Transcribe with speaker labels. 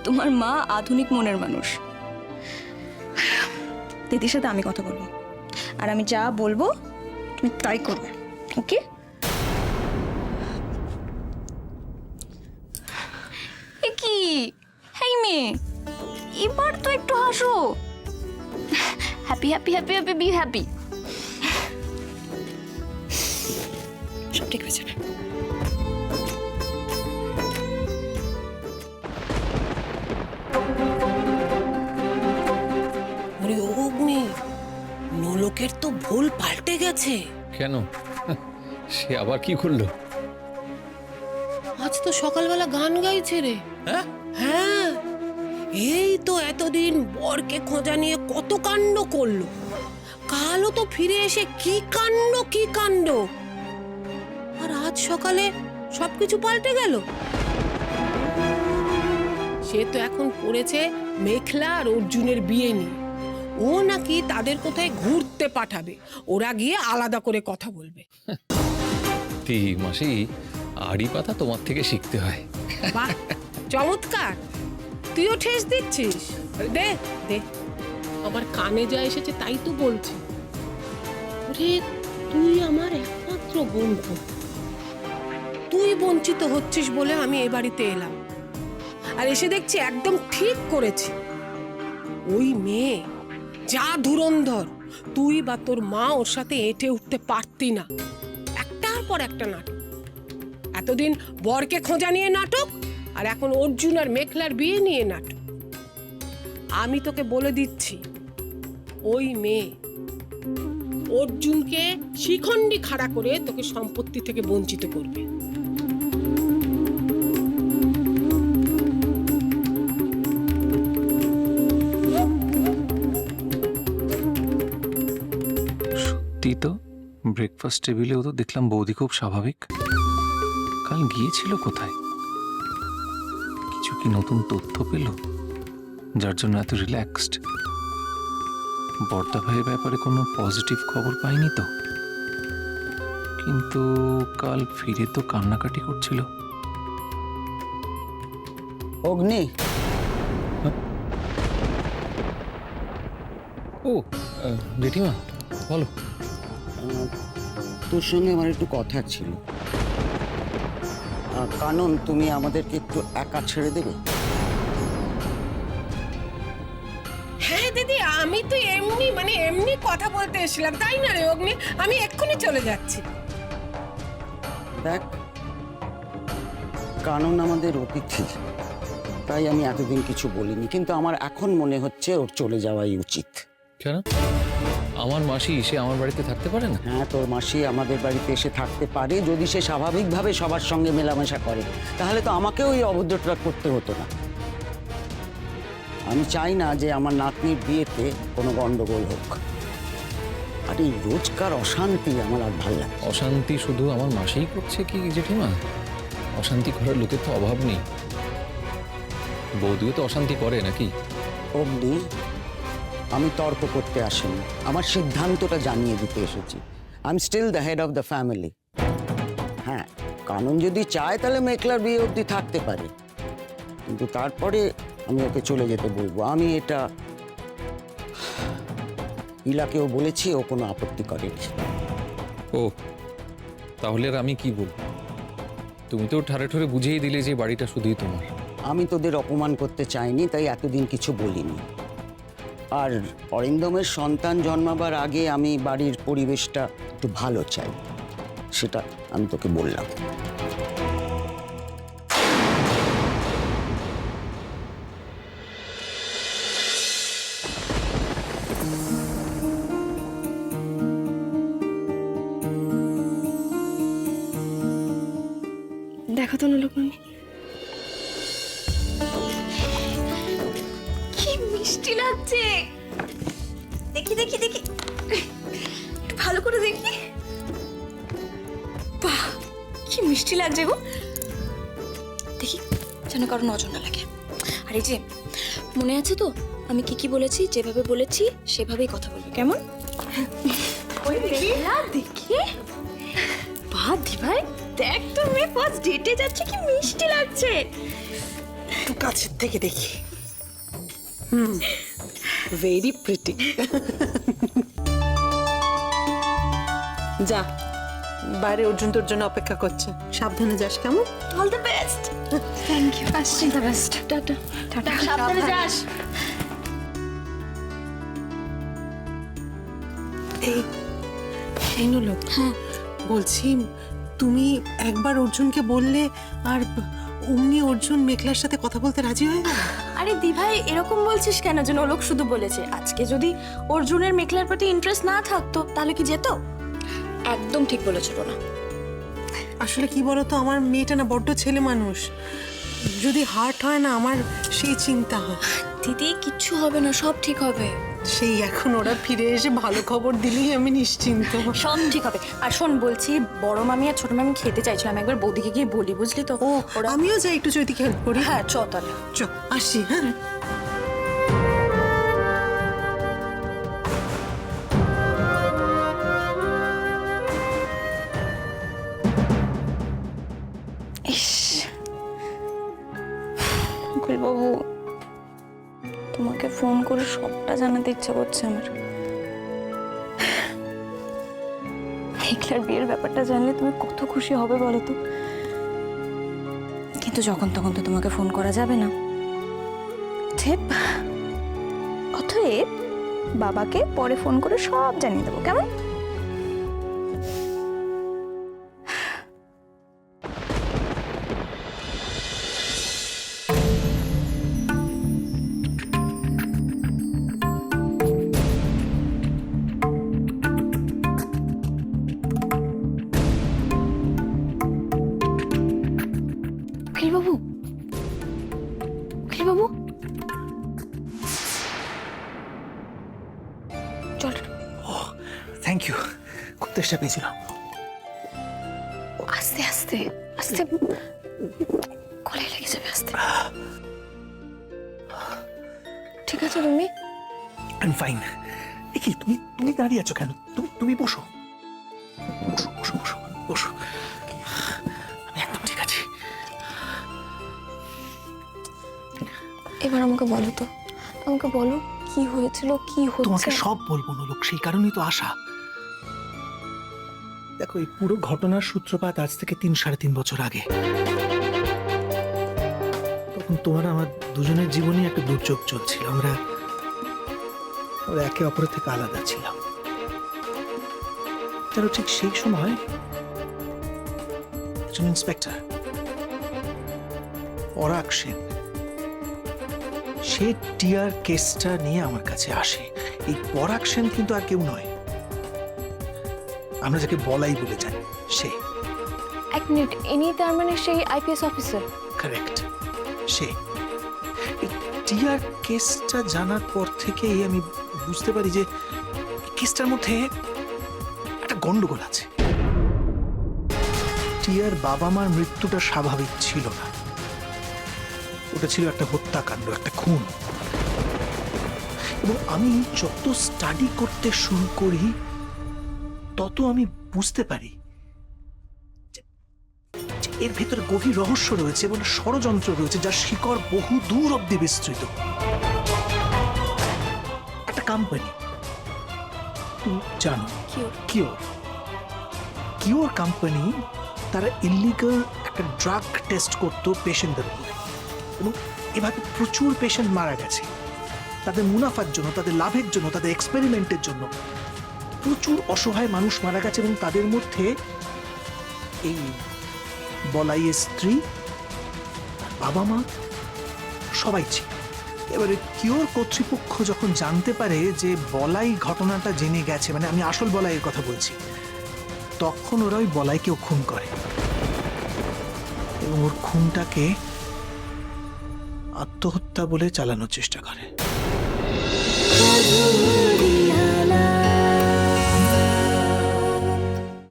Speaker 1: তোমার মা আধুনিক মনের মানুষ। দিদির সাথে আমি কথা বলবো, আর আমি যা বলবো তুমি তাই করবে, ওকে? কি হেই মেয়ে, এবার তো একটু হাসো। Happy happy happy happy be happy. সব ঠিক হয়ে যাবে।
Speaker 2: অগ্নি, নোলকের তো ভুল পাল্টে গেছে।
Speaker 3: কেন? সে আবার কি করলো?
Speaker 2: আজ তো সকালবেলা গান গাইছে রে।
Speaker 3: হ্যাঁ?
Speaker 2: হ্যাঁ, এই তো এতদিন বরকে খোঁজা নিয়ে কত কাণ্ড করলো, কালও তো ফিরে এসে কি কাণ্ড, আর আজ সকালে সবকিছু পাল্টে গেল। সে তো এখন পড়েছে মেঘলা আর অর্জুনের বিয়ে নিয়ে। ও নাকি তাদের কোথায় ঘুরতে পাঠাবে, ওরা গিয়ে আলাদা করে কথা বলবে।
Speaker 3: মাসি, আড়ি পাতা তোমার থেকে শিখতে হয়।
Speaker 2: বাহ, চমৎকার, তুইও ঠেস দিচ্ছিস। দে দে, আমার কানে যা এসেছে তাই তো বলছি। ওরে, তুই আমার একমাত্র বন্ধু, তুই বঞ্চিত হচ্ছিস বলে আমি এ বাড়িতে এলাম, আর এসে দেখছি একদম ঠিক করেছি। ওই মেয়ে যা ধুরন্ধর, তুই বা তোর মা ওর সাথে এঁটে উঠতে পারতি না। একটার পর একটা নাটক, এতদিন বরকে খোঁজা নিয়ে নাটক, আর এখন অর্জুন আর মেঘলার বিয়ে নিয়ে নাটক। আমি তোকে বলে দিচ্ছি, ওই মেয়ে অর্জুনকে শিখণ্ডি খাড়া করে তোকে সম্পত্তি থেকে বঞ্চিত করবে।
Speaker 4: সত্যি তো, ব্রেকফাস্ট টেবিলেও তো দেখলাম বৌদি খুব স্বাভাবিক। কাল গিয়েছিল কোথায়? কিছু কি নতুন তথ্য পেল যার জন্য এত রিল্যাক্সড? বর্দা ভাইয়ের ব্যাপারে কোনো পজিটিভ খবর পাইনি তো, কিন্তু কাল ফিরে তো কান্নাকাটি করছিল।
Speaker 5: অগ্নি,
Speaker 3: ও জেঠিমা, বলো।
Speaker 5: তোর সঙ্গে আমার একটু কথা ছিল। কানন, তুমি আমাদেরকে একটু একা ছেড়ে দেবে?
Speaker 2: হ্যাঁ দিদি, আমি তো এমনি কথা বলতে এসেছিলাম, তাই না রে অগ্নি? আমি এক্ষুনি চলে যাচ্ছি।
Speaker 5: দেখ, কানন আমাদের অতিথি, তাই আমি এতদিন কিছু বলিনি, কিন্তু আমার এখন মনে হচ্ছে ওর চলে যাওয়াই উচিত।
Speaker 3: কেন? আমার মাসি সে আমার বাড়িতে থাকতে পারে না?
Speaker 5: হ্যাঁ, তোর মাসি আমাদের বাড়িতে এসে থাকতে পারে যদি সে স্বাভাবিকভাবে সবার সঙ্গে মেলামেশা করে, তাহলে তো আমাকেও এই অভদ্রটা করতে হতো না। আমি চাই না যে আমার নাতনির বিয়েতে কোনো গন্ডগোল হোক, আর এই রোজকার অশান্তি আমার আর ভালো লাগে।
Speaker 3: অশান্তি শুধু আমার মাসিই করছে কি জেঠিমা? অশান্তি করার লোকের তো অভাব নেই। বৌদিও তো অশান্তি করে নাকি?
Speaker 5: অবধি আমি তর্ক করতে আসিনি, আমার সিদ্ধান্তটা জানিয়ে দিতে এসেছি। I am still the head of the family. হ্যাঁ, কানন যদি চায় তাহলে মেঘলার বিয়ে অবধি থাকতে পারে, কিন্তু তারপরে আমি ওকে চলে যেতে বলবো। আমি এটা ইলাকেও বলেছি, ও কোনো আপত্তি করেনি।
Speaker 3: ও, তাহলে আর আমি কি বলবো? তুমি তো ঠারে ঠারে বুঝিয়ে দিলে যে বাড়িটা শুধুই তোমার।
Speaker 5: আমি তোদের অপমান করতে চাইনি, তাই এতদিন কিছু বলিনি। আর অরিন্দমের সন্তান জন্মাবার আগে আমি বাড়ির পরিবেশটা একটু ভালো চাই, সেটা আমি তোকে বললাম।
Speaker 1: দেখো তো নীলকমণি, কি মিষ্টি লাগছে। দেখি দেখি দেখি, একটু ভালো করে দেখি। বাহ, কি মিষ্টি লাগছে গো। দেখি যেন কারো নজর না লাগে। আর এই যে, মনে আছে তো আমি কি কি বলেছি? যেভাবে বলেছি সেভাবেই কথা বলবে, কেমন? দেখি দেখি। বাহ দি ভাই, দেখ তো মেয়ে ফার্স্ট ডেটে যাচ্ছে, কি মিষ্টি লাগছে।
Speaker 6: একটু কাছের থেকে দেখি। Very pretty. যা, বাইরে অর্জুন তোর জন্য অপেক্ষা করছে, সাবধানে যাস কেমন?
Speaker 1: All the best. Thank you. আসছি। The best. Tata tata. সাবধানে যাস।
Speaker 6: এই নোলক,
Speaker 1: হ্যাঁ
Speaker 6: বলছি তুমি একবার অর্জুনকে বললে আর অমনি অর্জুন মেঘলার সাথে কথা বলতে রাজি হয়ে গেল।
Speaker 1: আরে দি ভাই এরকম বলছিস কেন যে নোলক শুধু বলেছে? আজকে যদি অর্জুনের মেঘলার প্রতি ইন্টারেস্ট না থাকতো তাহলে কি যেত? একদম ঠিক বলেছিল না।
Speaker 6: আসলে কি বলতো, আমার মেয়েটা না বড্ড ছেলে মানুষ, যদি হার্ট হয় না আমার সেই চিন্তা হয়।
Speaker 1: দিদি কিচ্ছু হবে না, সব ঠিক হবে।
Speaker 6: সেই এখন ওরা ফিরে এসে ভালো খবর দিলেই আমি নিশ্চিন্ত।
Speaker 1: সব ঠিক হবে। আর শোন বলছি, বড় মামি আর ছোট মামি খেতে চাইছো, আমি একবার বৌদিকে গিয়ে বলি, বুঝলি তো?
Speaker 6: ও,
Speaker 1: ওরা
Speaker 6: আমিও যাই একটু চৈতিকে হেল্প করি।
Speaker 1: হ্যাঁ চ তাহলে।
Speaker 6: চ, আসি। হ্যাঁ,
Speaker 1: ইস মুকুল বাবু, তোমাকে ফোন করে সবটা জানাতে ইচ্ছা করছে আমার। মেঘলার বিয়ের ব্যাপারটা জানলে তুমি কত খুশি হবে বলো তো। কিন্তু যখন তখন তো তোমাকে ফোন করা যাবে না। অতএব বাবাকে পরে ফোন করে সব জানিয়ে দেবো, কেমন? বাবু, বাবু চল।
Speaker 7: থ্যাংক ইউ, খুব চেষ্টা পেয়েছিলাম।
Speaker 1: আস্তে আস্তে আস্তে, গলায় লেগে যাবে, আস্তে। ঠিক আছে তুমি?
Speaker 7: I am fine. কি তুমি তুমি দাঁড়িয়ে আছো কেন? তুমি বসো বসো বসো বসো বসো। আমি একদম ঠিক আছি।
Speaker 1: এবার আমাকে বলো তো, আমাকে বলো কি হয়েছিল, কি
Speaker 7: তোমাকে
Speaker 1: হচ্ছে?
Speaker 7: সব বলবো নোলক, সেই কারণেই তো আশা। দেখো, এই পুরো ঘটনার সূত্রপাত আজ থেকে 3-3.5 বছর আগে। তখন তোমার আমার দুজনের জীবনে একটা দুর্যোগ চলছিল। আমরা একে অপরের থেকে আলাদা ছিলাম। তারও ঠিক সেই সময় একজন ইন্সপেক্টর পরাগ সেন, সে টিয়ার কেসটা নিয়ে আমার কাছে আসে। এই পরাগ সেন কিন্তু আর কেউ নয়, আমরা যাকে বলাই বলে জানি, সে।
Speaker 1: এক মিনিট, ইনি তার মানে সেই আইপিএস অফিসার?
Speaker 7: কারেক্ট, সে। এই টিয়ার কেসটা জানার পর থেকেই আমি বুঝতে পারি যে কেসটার মধ্যে একটা গন্ডগোল আছে। টিয়ার বাবা মার মৃত্যুটা স্বাভাবিক ছিল না, ওটা ছিল একটা হত্যাকাণ্ড, একটা খুন। এবং আমি যত স্টাডি করতে শুরু করি তত আমি বুঝতে পারি যে এর ভেতরে গভীর রহস্য রয়েছে এবং ষড়যন্ত্র রয়েছে, যার শিকড় বহু দূর অব্দি বিস্তৃত। একটা কোম্পানি, তুমি জানো, কিওর কোম্পানি, তারা ইলিগাল একটা ড্রাগ টেস্ট করতো পেশেন্টদের উপরে, এবং এভাবে প্রচুর পেশেন্ট মারা গেছে তাদের মুনাফার জন্য, তাদের লাভের জন্য, তাদের এক্সপেরিমেন্টের জন্য। প্রচুর অসহায় মানুষ মারা গেছে এবং তাদের মধ্যে এই বলাইয়ের স্ত্রী, বাবা মা সবাই ছিল। এবারে কিওর কর্তৃপক্ষ যখন জানতে পারে যে বলাই ঘটনাটা জেনে গেছে, মানে আমি আসল বলাইয়ের কথা বলছি, তখন ওরা ওই বলাইকেও খুন করে এবং ওর খুনটাকে আত্মহত্যা বলে চালানোর চেষ্টা করে।